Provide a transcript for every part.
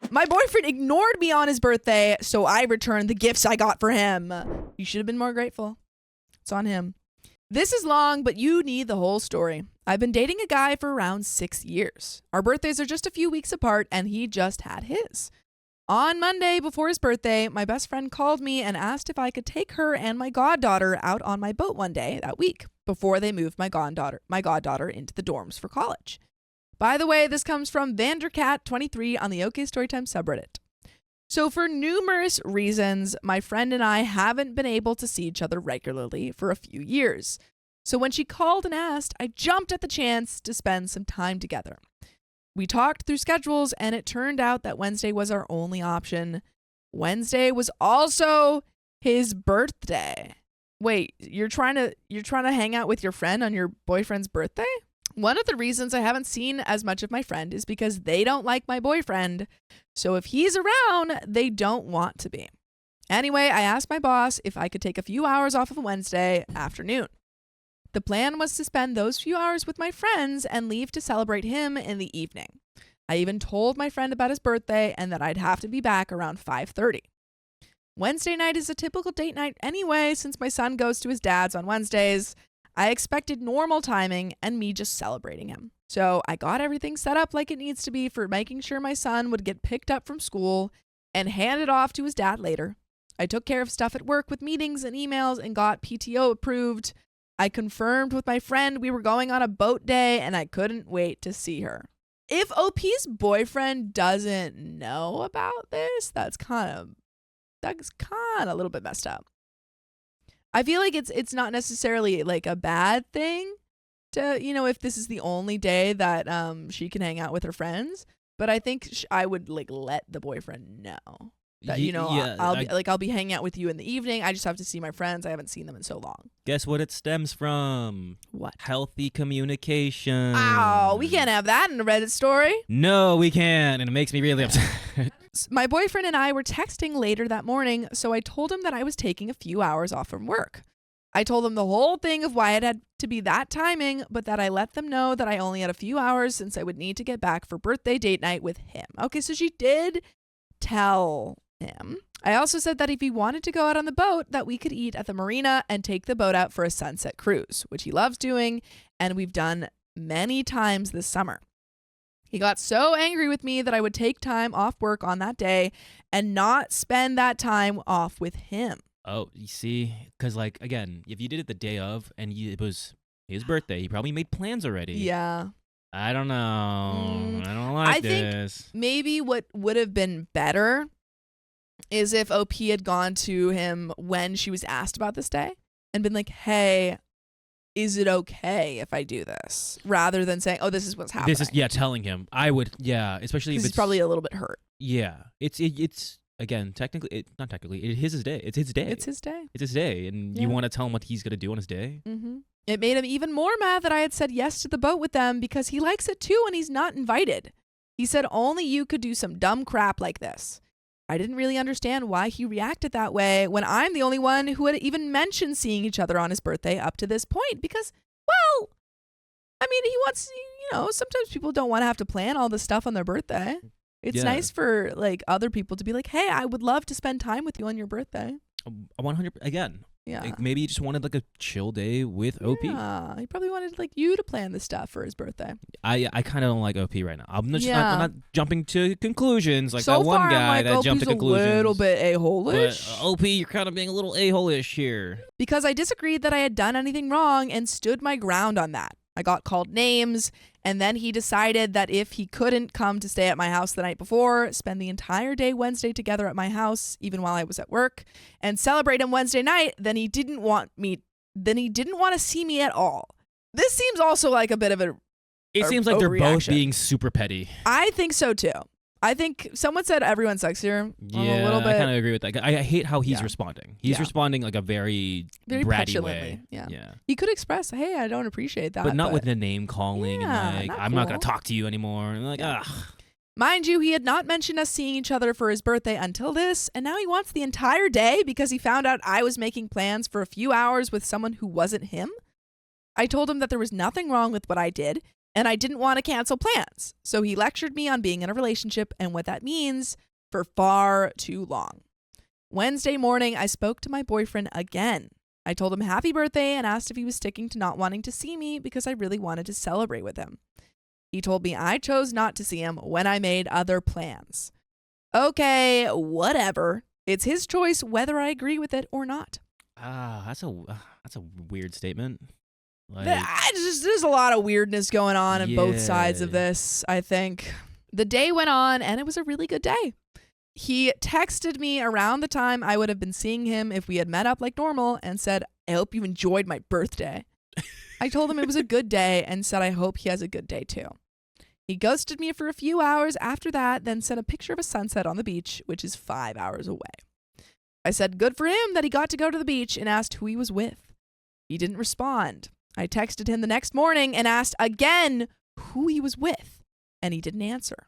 My boyfriend ignored me on his birthday, so I returned the gifts I got for him. You should have been more grateful. It's on him. This is long, but you need the whole story. I've been dating a guy for around 6 years. Our birthdays are just a few weeks apart, and he just had his. On Monday before his birthday, my best friend called me and asked if I could take her and my goddaughter out on my boat one day that week before they moved my goddaughter into the dorms for college. By the way, this comes from Vandercat23 on the OKstorytime subreddit. So for numerous reasons, my friend and I haven't been able to see each other regularly for a few years. So when she called and asked, I jumped at the chance to spend some time together. We talked through schedules, and it turned out that Wednesday was our only option. Wednesday was also his birthday. Wait, you're trying to hang out with your friend on your boyfriend's birthday? One of the reasons I haven't seen as much of my friend is because they don't like my boyfriend. So if he's around, they don't want to be. Anyway, I asked my boss if I could take a few hours off of a Wednesday afternoon. The plan was to spend those few hours with my friends and leave to celebrate him in the evening. I even told my friend about his birthday and that I'd have to be back around 5:30. Wednesday night is a typical date night anyway, since my son goes to his dad's on Wednesdays. I expected normal timing and me just celebrating him. So I got everything set up like it needs to be for making sure my son would get picked up from school and handed off to his dad later. I took care of stuff at work with meetings and emails and got PTO approved. I confirmed with my friend we were going on a boat day and I couldn't wait to see her. If OP's boyfriend doesn't know about this, that's kind of a little bit messed up. I feel like it's not necessarily like a bad thing to, if this is the only day that she can hang out with her friends, but I think I would like let the boyfriend know. That, I'll be hanging out with you in the evening. I just have to see my friends. I haven't seen them in so long. Guess what it stems from? What? Healthy communication. Oh, we can't have that in a Reddit story. No, we can't. And it makes me really upset. My boyfriend and I were texting later that morning, so I told him that I was taking a few hours off from work. I told him the whole thing of why it had to be that timing, but that I let them know that I only had a few hours since I would need to get back for birthday date night with him. Okay, so she did tell him. I also said that if he wanted to go out on the boat, that we could eat at the marina and take the boat out for a sunset cruise, which he loves doing, and we've done many times this summer. He got so angry with me that I would take time off work on that day and not spend that time off with him. Oh, you see, because like, again, if you did it the day of and it was his birthday, he probably made plans already. Yeah. I don't know. I don't like this. Think maybe what would have been better is if OP had gone to him when she was asked about this day and been like, hey, is it okay if I do this? Rather than saying, oh, this is what's happening. Telling him. I would, especially if he's probably a little bit hurt. Yeah. It's again, not technically, it is his day. It's his day. It's his day. It's his day. And you want to tell him what he's going to do on his day? Mm-hmm. It made him even more mad that I had said yes to the boat with them because he likes it too and he's not invited. He said only you could do some dumb crap like this. I didn't really understand why he reacted that way when I'm the only one who had even mentioned seeing each other on his birthday up to this point because, well, I mean, he wants, sometimes people don't want to have to plan all this stuff on their birthday. It's nice for like other people to be like, hey, I would love to spend time with you on your birthday. 100 again. Yeah. Like, maybe he just wanted like a chill day with OP. Yeah. He probably wanted like you to plan the stuff for his birthday. I kind of don't like OP right now. I'm not jumping to conclusions like so that one far, guy that jumped to conclusions. A little bit a-hole-ish. But OP, you're kind of being a little a-hole-ish here. Because I disagreed that I had done anything wrong and stood my ground on that. I got called names, and then he decided that if he couldn't come to stay at my house the night before, spend the entire day Wednesday together at my house, even while I was at work, and celebrate him Wednesday night, then he didn't want to see me at all. This seems also like a bit of It seems like they're both being super petty. I think so too. I think someone said everyone sucks here. Yeah, a little bit. I kind of agree with that. I hate how he's responding. He's responding like a very bratty way. Yeah. He could express, hey, I don't appreciate that. But not with the name calling and like, I'm not going to talk to you anymore. And like, ugh. Mind you, he had not mentioned us seeing each other for his birthday until this, and now he wants the entire day because he found out I was making plans for a few hours with someone who wasn't him. I told him that there was nothing wrong with what I did, and I didn't want to cancel plans. So he lectured me on being in a relationship and what that means for far too long. Wednesday morning, I spoke to my boyfriend again. I told him happy birthday and asked if he was sticking to not wanting to see me because I really wanted to celebrate with him. He told me I chose not to see him when I made other plans. Okay, whatever. It's his choice whether I agree with it or not. That's a weird statement. Like, There's a lot of weirdness going on both sides of this, I think. The day went on, and it was a really good day. He texted me around the time I would have been seeing him if we had met up like normal and said, I hope you enjoyed my birthday. I told him it was a good day and said I hope he has a good day too. He ghosted me for a few hours after that, then sent a picture of a sunset on the beach, which is 5 hours away. I said good for him that he got to go to the beach and asked who he was with. He didn't respond. I texted him the next morning and asked again who he was with, and he didn't answer.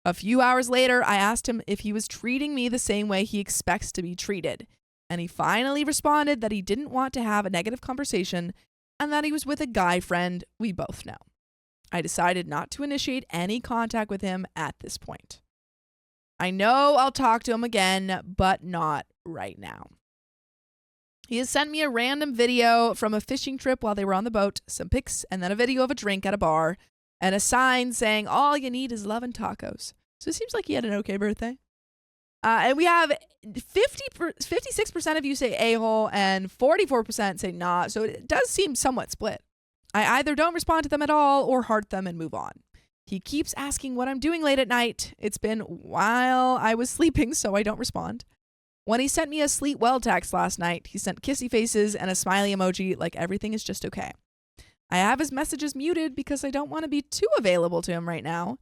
A few hours later, I asked him if he was treating me the same way he expects to be treated, and he finally responded that he didn't want to have a negative conversation and that he was with a guy friend we both know. I decided not to initiate any contact with him at this point. I know I'll talk to him again, but not right now. He has sent me a random video from a fishing trip while they were on the boat, some pics, and then a video of a drink at a bar, and a sign saying, all you need is love and tacos. So it seems like he had an okay birthday. And we have 56% of you say a-hole and 44% say not. So it does seem somewhat split. I either don't respond to them at all or heart them and move on. He keeps asking what I'm doing late at night. It's been while I was sleeping, so I don't respond. When he sent me a sleep well text last night, he sent kissy faces and a smiley emoji like everything is just okay. I have his messages muted because I don't want to be too available to him right now.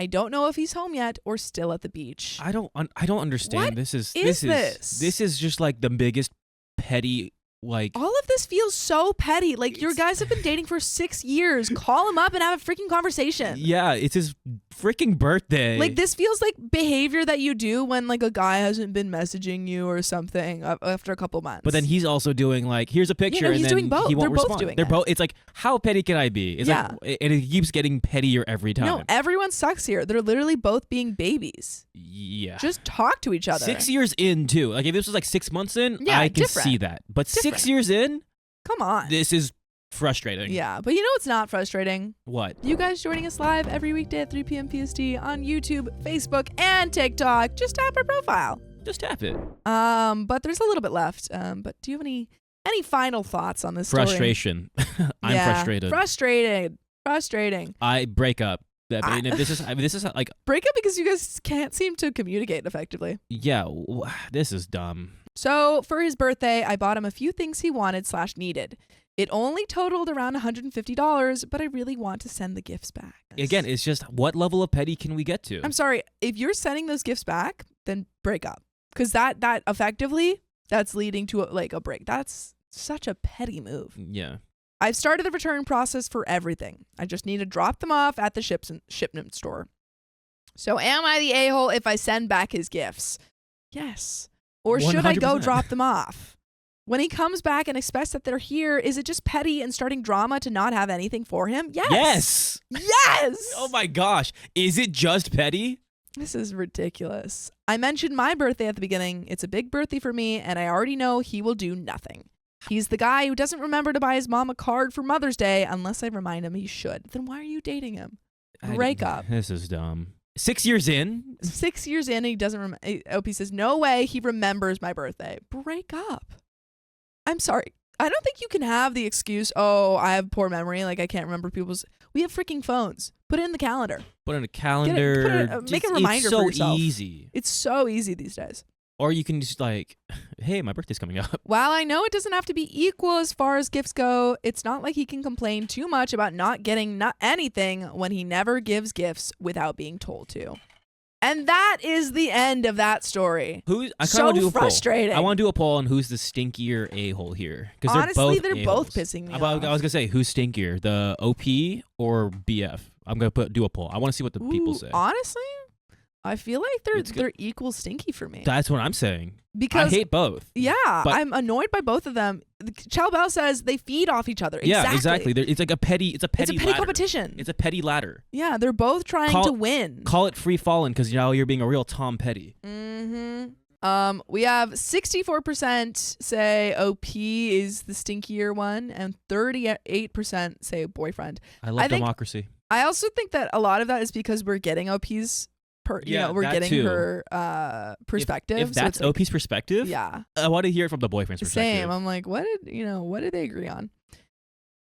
I don't know if he's home yet or still at the beach. I don't understand. What this is just like the biggest petty, like, all of this feels so petty. Like, your guys have been dating for 6 years. Call him up and have a freaking conversation. Yeah, it's his freaking birthday. Like, this feels like behavior that you do when, like, a guy hasn't been messaging you or something after a couple months. But then he's also doing, like, here's a picture, he's and then doing both. he won't They're both respond. doing They're it. both. It's like, how petty can I be? It's like, and it keeps getting pettier every time. No, everyone sucks here. They're literally both being babies. Yeah. Just talk to each other. 6 years in, too. Like, if this was like 6 months in, Yeah, I can different. see that. But Different. 6 years in, Come on. this is frustrating. Yeah, but you know what's not frustrating? What? You guys joining us live every weekday at 3 p.m. PST on YouTube, Facebook, and TikTok. Just tap our profile. Just tap it. But there's a little bit left. But do you have any final thoughts on this story? Frustration. I'm frustrated. Frustrating. I break up. I mean, this is like, Break up because you guys can't seem to communicate effectively. yeah, this is dumb. So for his birthday, I bought him a few things he wanted/needed. It only totaled around $150, but I really want to send the gifts back. Again, it's just, what level of petty can we get to? I'm sorry, if you're sending those gifts back, then break up. Because that effectively, that's leading to a break. That's such a petty move. Yeah. I've started the return process for everything. I just need to drop them off at the shipment store. So am I the a-hole if I send back his gifts? Yes. Or should I go 100%. drop them off? When he comes back and expects that they're here, is it just petty and starting drama to not have anything for him? Yes. Yes. Oh my gosh. Is it just petty? This is ridiculous. I mentioned my birthday at the beginning. It's a big birthday for me, and I already know he will do nothing. He's the guy who doesn't remember to buy his mom a card for Mother's Day unless I remind him he should. Then why are you dating him? Break up. This is dumb. 6 years in? 6 years in, he doesn't remember. OP says, no way he remembers my birthday. Break up. I'm sorry. I don't think you can have the excuse, oh, I have poor memory. Like, I can't remember people's. We have freaking phones. Put it in the calendar. Put in a calendar. Make a reminder for yourself. It's so easy. It's so easy these days. Or you can just like, hey, my birthday's coming up. While I know it doesn't have to be equal as far as gifts go, it's not like he can complain too much about not getting anything when he never gives gifts without being told to. And that is the end of that story. So frustrating. I want to do a poll on who's the stinkier a-hole here. Honestly, they're a-holes. both pissing me off. I was going to say, who's stinkier, the OP or BF? I'm going to do a poll. I want to see what the people say. Honestly, I feel like It's good. they're equal stinky for me. That's what I'm saying. Because I hate both. yeah, but- I'm annoyed by both of them. Chow Bao says they feed off each other. Yeah, exactly. It's like a petty. It's a petty. It's a petty ladder. competition. It's a petty ladder. Yeah, they're both trying to win. Call it free falling because now you're being a real Tom Petty. We have 64% say OP is the stinkier one, and 38% say boyfriend. I love democracy. I also think that a lot of that is because we're getting OP's we're getting too. her perspective. If that's OP's perspective, yeah, I want to hear it from the boyfriend's perspective. Same. I'm like, what did they agree on?